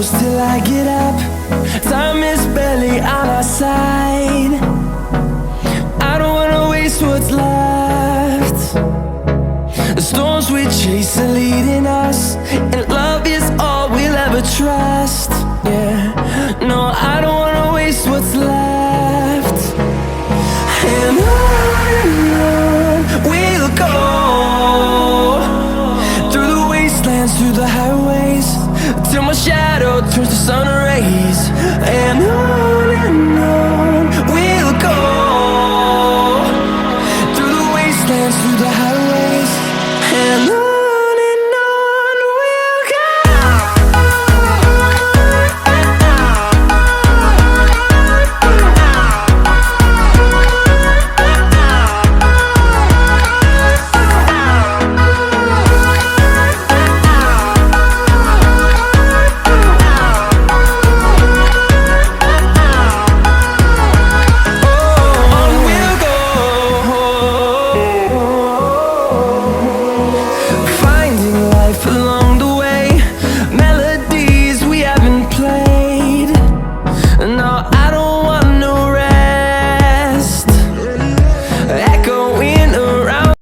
close till I get up. Time is barely on our side. I don't wanna waste what's left. The storms we chase are leading us, and love is all we'll ever trust. Yeah, no, I don't wanna waste what's left.